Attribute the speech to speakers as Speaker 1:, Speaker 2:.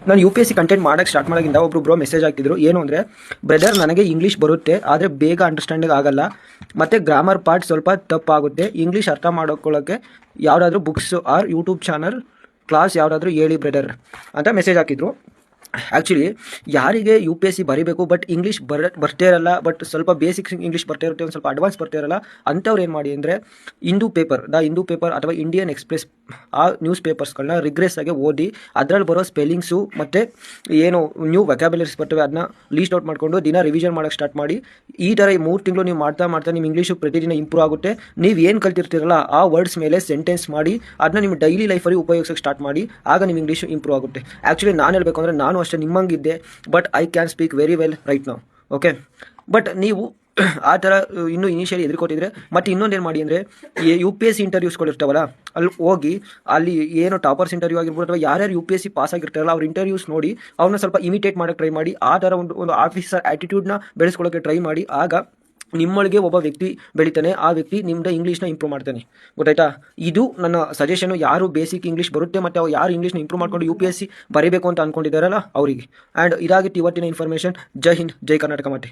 Speaker 1: ನಾನು UPSC content ಮಾಡೋಕ್ಕೆ start ಮಾಡೋಕ್ಕಿಂತ ಒಬ್ಬರು ಬ್ರೋ ಮೆಸೇಜ್ ಹಾಕಿದ್ರು. ಏನು ಅಂದರೆ, ಬ್ರದರ್ ನನಗೆ ಇಂಗ್ಲೀಷ್ ಬರುತ್ತೆ ಆದರೆ ಬೇಗ ಅಂಡರ್ಸ್ಟ್ಯಾಂಡಿಂಗ್ ಆಗಲ್ಲ, ಮತ್ತು ಗ್ರಾಮರ್ ಪಾರ್ಟ್ ಸ್ವಲ್ಪ ತಪ್ಪಾಗುತ್ತೆ. ಇಂಗ್ಲೀಷ್ ಅರ್ಥ ಮಾಡ್ಕೊಳ್ಳೋಕ್ಕೆ ಯಾವುದಾದ್ರೂ books or YouTube channel class ಯಾವುದಾದ್ರೂ ಹೇಳಿ ಬ್ರದರ್ ಅಂತ ಮೆಸೇಜ್ ಹಾಕಿದ್ರು. ಆ್ಯಕ್ಚುಲಿ ಯಾರಿಗೆ UPSC ಬರೀಬೇಕು ಬಟ್ ಇಂಗ್ಲೀಷ್ ಬರ್ತಾ ಇರಲ್ಲ, ಬಟ್ ಸ್ವಲ್ಪ ಬೇಸಿಕ್ಸ್ ಇಂಗ್ಲೀಷ್ ಬರ್ತಾ ಇರುತ್ತೆ, ಒಂದು ಸ್ವಲ್ಪ ಅಡ್ವಾನ್ಸ್ ಬರ್ತಾ ಇರಲ್ಲ, ಅಂಥವ್ರು ಏನು ಮಾಡಿ ಅಂದರೆ ಹಿಂದೂ ಪೇಪರ್ ಅಥವಾ ಇಂಡಿಯನ್ ಎಕ್ಸ್ಪ್ರೆಸ್ ಆ ನ್ಯೂಸ್ ಪೇಪರ್ಸ್ಗಳನ್ನ ರಿಗ್ರೆಸ್ ಆಗಿ ಓದಿ ಅದರಲ್ಲಿ ಬರೋ ಸ್ಪೆಲ್ಲಿಂಗ್ಸು ಮತ್ತು ಏನು ನ್ಯೂ ವೊಕ್ಯಾಬ್ಯುಲರೀಸ್ ಬರ್ತವೆ ಅದನ್ನ ಲೀಸ್ಟ್ ಔಟ್ ಮಾಡಿಕೊಂಡು ದಿನ ರಿವಿಷನ್ ಮಾಡೋಕ್ಕೆ ಸ್ಟಾರ್ಟ್ ಮಾಡಿ. ಈ ಥರ 3 ತಿಂಗಳು ನೀವು ಮಾಡ್ತಾ ನಿಮ್ಮ ಇಂಗ್ಲೀಷು ಪ್ರತಿದಿನ ಇಂಪ್ರೂವ್ ಆಗುತ್ತೆ. ನೀವು ಏನು ಕಲ್ತಿರ್ತೀರಲ್ಲ ಆ ವರ್ಡ್ಸ್ ಮೇಲೆ ಸೆಂಟೆನ್ಸ್ ಮಾಡಿ ಅದನ್ನ ನಿಮ್ಮ ಡೈಲಿ ಲೈಫಲ್ಲಿ ಉಪಯೋಗಿಸೋಕ್ಕೆ ಸ್ಟಾರ್ಟ್ ಮಾಡಿ, ಆಗ ನಿಮ್ಮ ಇಂಗ್ಲೀಷು ಇಂಪ್ರೂವ್ ಆಗುತ್ತೆ. ಆ್ಯಕ್ಚುಲಿ ನಾನು ಹೇಳಬೇಕು ಅಂದರೆ ನಾನು ಅಷ್ಟೇ ನಿಮ್ಮಂಗಿದ್ದೆ, but I can speak very well right now. Okay, but ನೀವು ಆ ಥರ ಇನ್ನೂ ಇನಿಷಿಯಲಿ ಎದುರ್ಕೊತಿದ್ರೆ ಮತ್ತು ಇನ್ನೊಂದೇನು ಮಾಡಿ ಅಂದರೆ, UPSC ಇಂಟರ್ವ್ಯೂಸ್ಗಳಿರ್ತಾವಲ್ಲ ಅಲ್ಲಿ ಹೋಗಿ ಅಲ್ಲಿ ಏನು ಟಾಪರ್ಸ್ ಇಂಟರ್ವ್ಯೂ ಆಗಿರ್ಬೋದು ಅಥವಾ ಯಾರ್ಯಾರು UPSC ಪಾಸ್ ಆಗಿರ್ತಾರಲ್ಲ ಅವ್ರ ಇಂಟರ್ವ್ಯೂಸ್ ನೋಡಿ ಅವ್ರನ್ನ ಸ್ವಲ್ಪ ಇಮಿಟೇಟ್ ಮಾಡೋಕ್ಕೆ ಟ್ರೈ ಮಾಡಿ. ಆ ಥರ ಒಂದು ಆಫೀಸರ್ ಆ್ಯಟಿಟ್ಯೂಡ್ನ ಬೆಳೆಸ್ಕೊಳ್ಳೋಕ್ಕೆ ಟ್ರೈ ಮಾಡಿ. ಆಗ ನಿಮ್ಮೊಳಗೆ ಒಬ್ಬ ವ್ಯಕ್ತಿ ಬೆಳಿತಾನೆ, ಆ ವ್ಯಕ್ತಿ ನಿಮ್ಮದು ಇಂಗ್ಲೀಷ್ನ ಇಂಪ್ರೂವ್ ಮಾಡ್ತಾನೆ. ಗೊತ್ತಾಯ್ತಾ? ಇದು ನನ್ನ ಸಜೆಷನು. ಯಾರು ಬೇಸಿಕ್ ಇಂಗ್ಲೀಷ್ ಬರುತ್ತೆ ಮತ್ತು ಅವ್ರು ಯಾರು ಇಂಗ್ಲೀಷ್ನ ಇಂಪ್ರೂವ್ ಮಾಡ್ಕೊಂಡು UPSC ಬರೀಬೇಕು ಅಂತ ಅಂದ್ಕೊಂಡಿದ್ದಾರಲ್ಲ ಅವರಿಗೆ. ಆ್ಯಂಡ್ ಇದಾಗಿತ್ತು ಇವತ್ತಿನ ಇನ್ಫಾರ್ಮೇಷನ್. ಜೈ ಹಿಂದ್, ಜೈ ಕರ್ನಾಟಕ ಮಾತೆ.